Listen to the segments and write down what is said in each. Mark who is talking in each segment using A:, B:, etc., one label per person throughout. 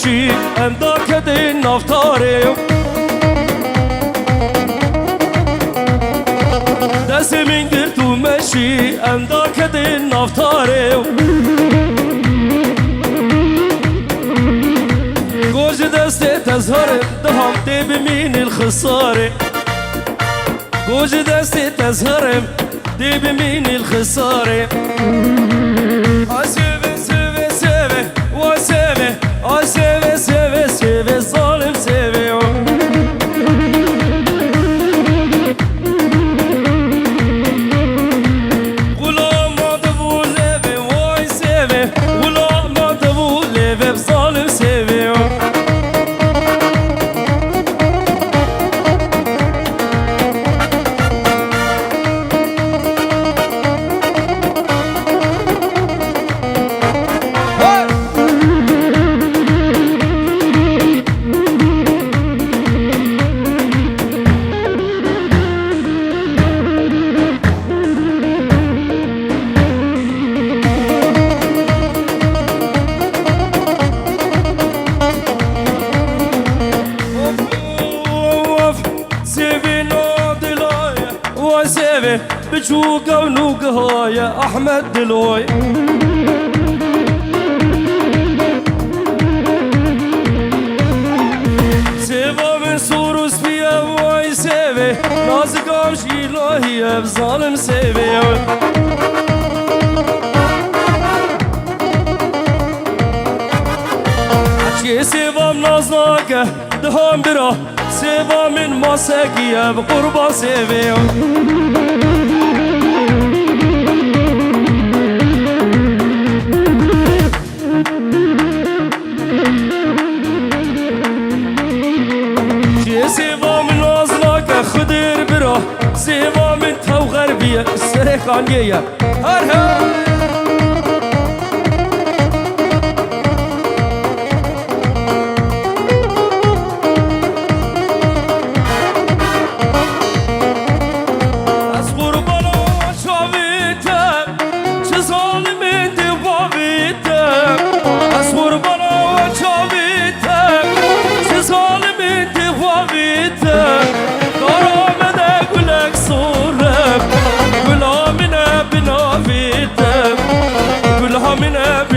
A: مشی امدا کده نفتاره دست من گر تو مشی امدا کده نفتاره گوش دست تظهر دهم دی بمین الخساره گوش دست تظهرم دی بمین الخساره سيبه سيبه سيبه وسيبه سيبه سيبه سيبه ظالم سيبه غلام ما تبو ليبه واي سيبه غلام ما تبو ليبه ظالم سيبه بجوقة ونوقها يا أحمد دلوي سيبا من سوروس فيها واي سيبي نازق عمشي لاهي بظالم سيبي عشي سيبا من نازناك دهان برا سيبا من ماساقية بقربة سيبي سيبا من نازناك خدر برا سيبا من تو غربية السريخانية هر هر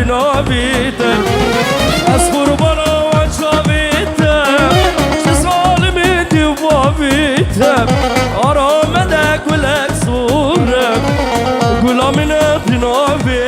A: بنابيتك أصبر بلا وجابيتك شزالميتي وبابيتك أرامدك ولك صورك قولا من بنابيتك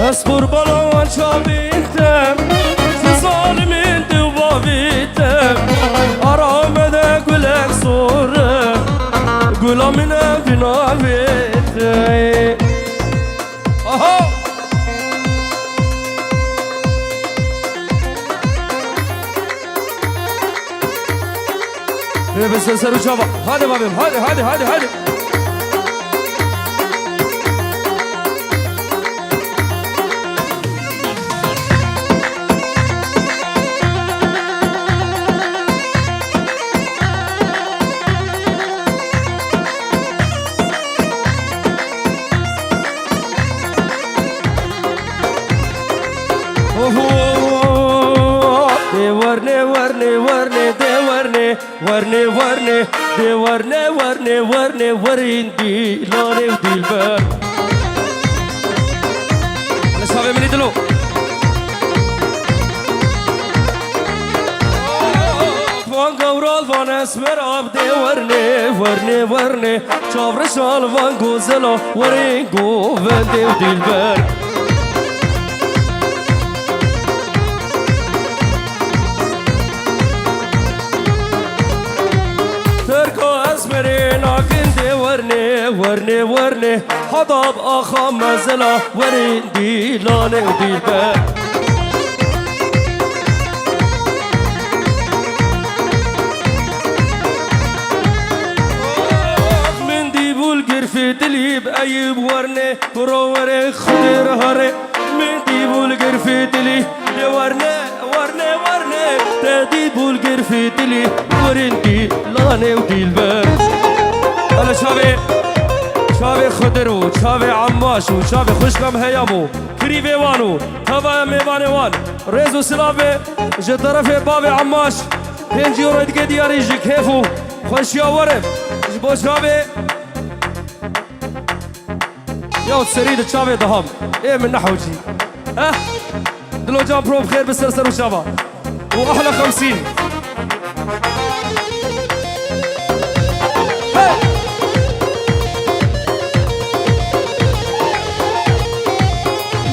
A: اصبر بلا وشابيتم ظالمين دوابيتم ارامدك ولك صورة قولا من بنابيتم اهو بس سرو شابا هادي بابي هادي ورني وريندي لوني وديلبر انا صافي مني دلو اسمر عبدي ورني شاف رشال وان گوزلا ورين گووندي وديلبر تركو اسمري ناكندي ورني حضاب اخا مزلا ورين ديلاني وديلبر في دلي بأيب ورني وروري خدر هري من دي بولقر في دلي ورني تدي بولقر في دلي ورنتي لاني ودي البر أنا شابي خدر وشابي عماش وشابي خشكم هيامو كريبي وانو تبا ميواني وان ريزو سلابي جدرفي بابي عماش هنجي ورد قدياري جي كيفو خوش يا ورم جبو شابي يا تسريد تشافي دهم ايه من نحوجي دلو جام برو بخير بالسرسر وشابا واحلى 50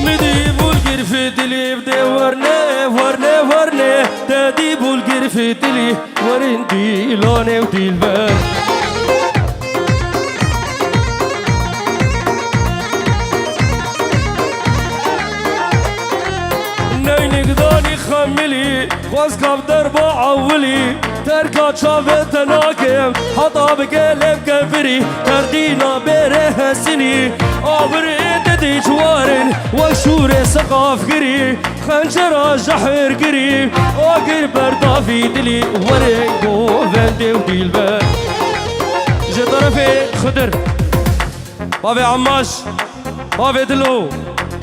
A: مدي بولقر في دلي بدي ورني تدي بولقر في دلي ورندي لوني ودي البر نقداني خملي واسكب درب عولي تركا شافت ناكم حطا بقلب كفري تردينا بيره سني عبري تدي جوارن وشور سقاف قري خنجر جحر قري وقر بردا في دلي ورقو فندي ودي البر جطرفي خدر بابي عماش بابي دلو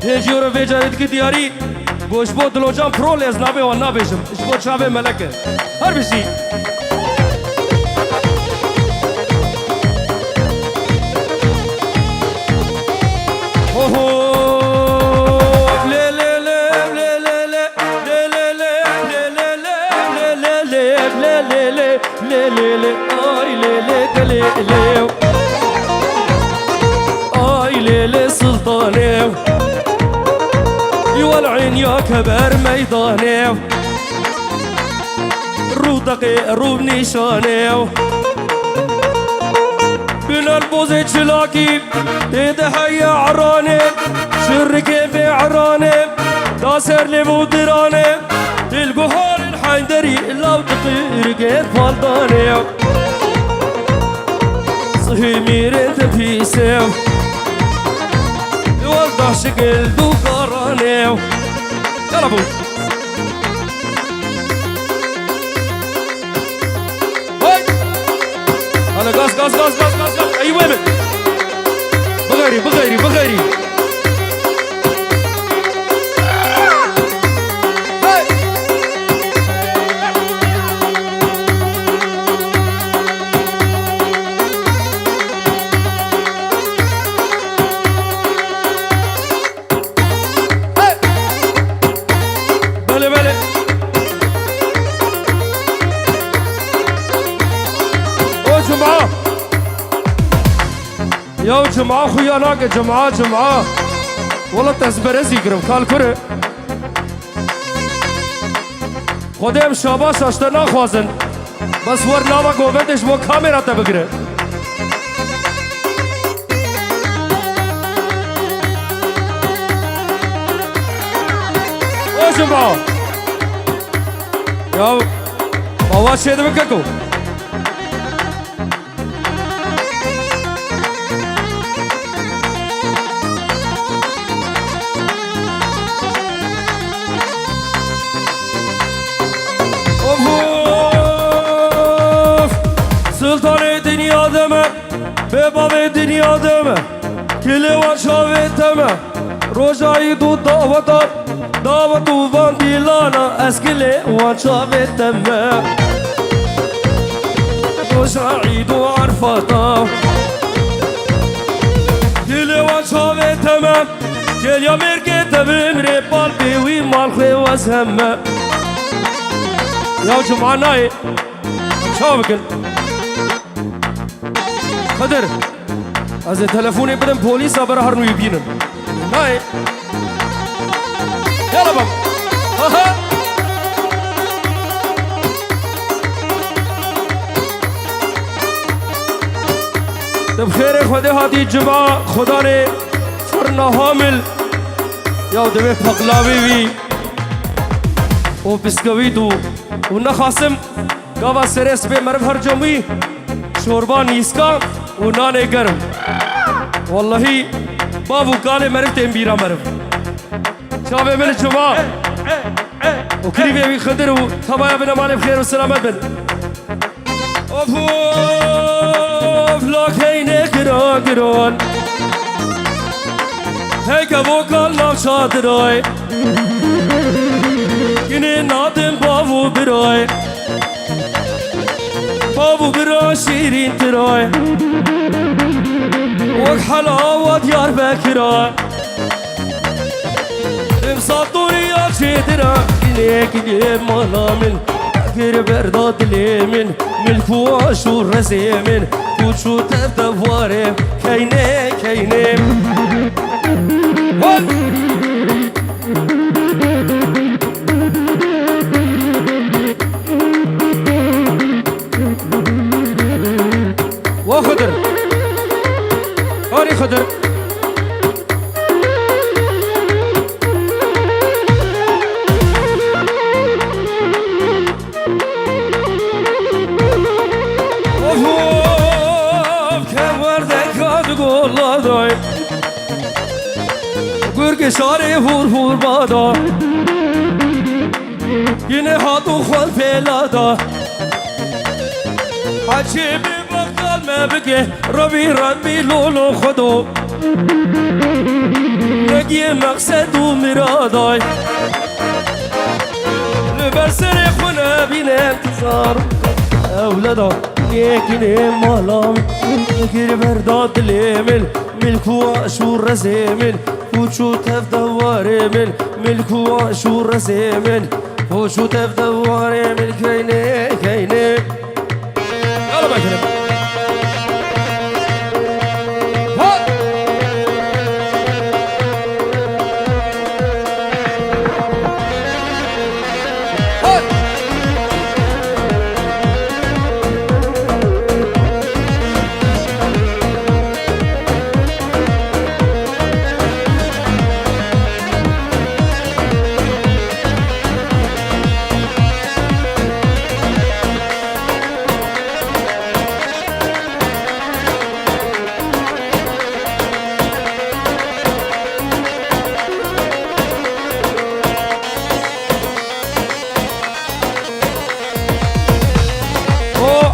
A: هجور في جارد قدياري گوش بود دلو جان پرول از نابه و نابشم اش بود شابه ملکه هر بشی سلطاني والعين يا كبر ميداني رودقي روب نشاني بلا البوزي تشلاكي تدحي عراني شركي في عراني داسر لي مودراني القهار الحيدري لو تطير قيد فالداني صهي ميرين تبيسيو والله شكل دوكراني يلا بو هاي انا غاز ايوه بغيري يا جماعة خويا ناقة جماعة والله تزبرزي قرب كالكره خودم شاباش اشتنا خوازن بس ور ناما گوبندش با کاميرا تبگره او جماعة يا بابا شيد بككو سلطان دنیا دمه به باب دنیا دمه کلی و شاوه دمه روزایی دو دعوت و وان دیلانا از کلی و شاوه دمه روزایی دو عرفاتا کلی و شاوه دمه کلی مرگه دمه مره بال بیوی مال خوی وزهمه یا جمعه نای شاوه کن خضر از تلفوني بدم بوليس برا هرنو يبينن هاي يلا بابا ها بخير خدا هذه الجماعة خدا نے فرنا حامل یا دبی پقلاوی وی و بسکویت و نخاسم گاوا سرس به مرف هر جمعی شوربا نیسکا و نان گرم والله بابو کال مرف تیم بیرا مرف شابه من جماعة و کریبی وی خدر و تبایا بنا مال بخیر و سلامت بن افلاک هینه گران گران هیکا وکال نام شادرای گینه نادم بابو برای بابو برای شیرین ترای وک حلاوت یار بکرای امسال دنیا چیدرا گینه گینه مالا من اگر برداد لیمن ملکو آشور رزیمن کوچو تردواره کینه کینه وخضر هاري خضر گرگ شاره هور هور بادا یه هاتو خال پیلادا حچی بی بقال ما بگه ربی لولو خودو نگی مقصد و مرادای لبر سر خونه بین انتظار اولادا یکی مالام گیر برداد لیمن ملکو آشور رزیمن وشو تفدواري من ملكو شو رسيمن وشو تفدواري من كيني كيني يلا بكرم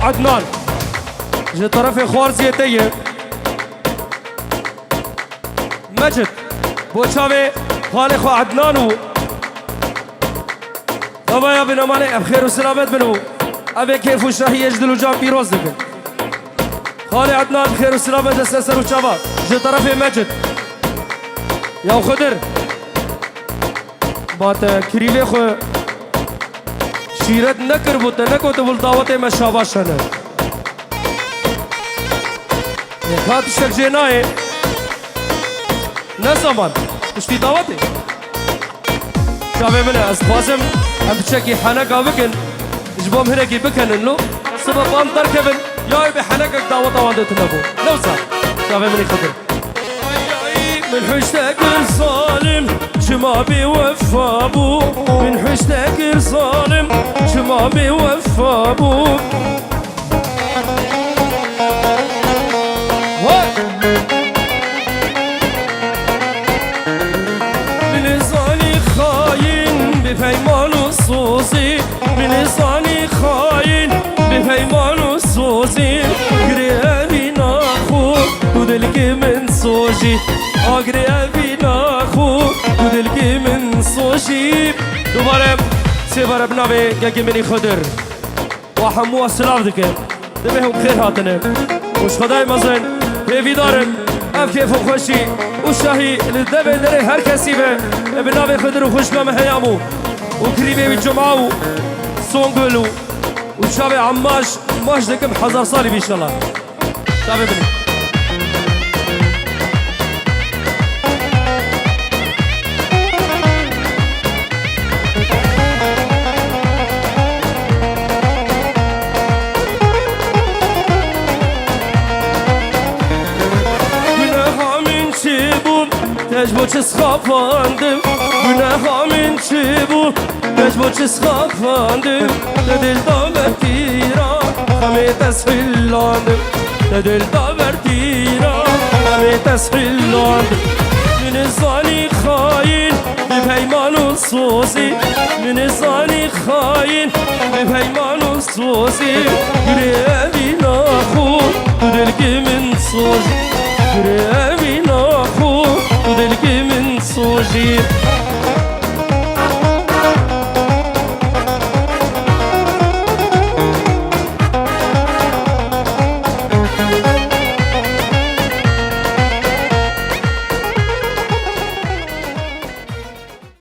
A: عدنان جي طرفي خوارزيتية مجد بوشاوي خالي خو عدنانو طبعا يا بن اماني بخير وسلامات بنو ابي كيف وشاهي يجدلو جام بيروز دكن خالي عدنان بخير وسلامات اساسا وشابا جي طرفي مجد يا خضر بات كريلي خو شیرت نکر بوده نکو تو دعوت ما شاباشانه خاطر شک جنای نزمان اشتی دعوته شابه منه از خوازم هم بچکی حنک آبکن جبام هنگی بکنن لو سبب آن در کبن یا به حنکک دعوت آوانده تنبو نوزا شابه منه خطر من حشتك الظالم شما بيوفى بو من حشتك الظالم شما بيوفى بو من لساني خاين بفيمان الصوصي من لساني خاين بفيمان الصوصي قريبي ناخو ودلك من صوجي آگری ابینا خو دلکی من سوشی دوباره سه بار بنابه گگی منی خدر و همو اسلاف دکه دمه هم خیر هاتنه وش خدای مزن هیوی دارن اف کیف و خوشی و شاهی لدبه دره هر کسی به بنابه خدر و خوشگام هیامو و کریبه بی جمعه و سونگلو و شابه عماش ماش دکم 1000 سالی بیشالله شابه بنی مجبور تسخافاندم günah min çibu mecbur çisxafandım Dedil da vertira Hami teshillandım Dedil da vertira Hami teshillandım Min zani hain Bir peymanu sozi Min zani hain Bir peymanu sozi Yüreğimi nahu Dedil kimin sozi Yüreğimi nahu Dedil kimin sozi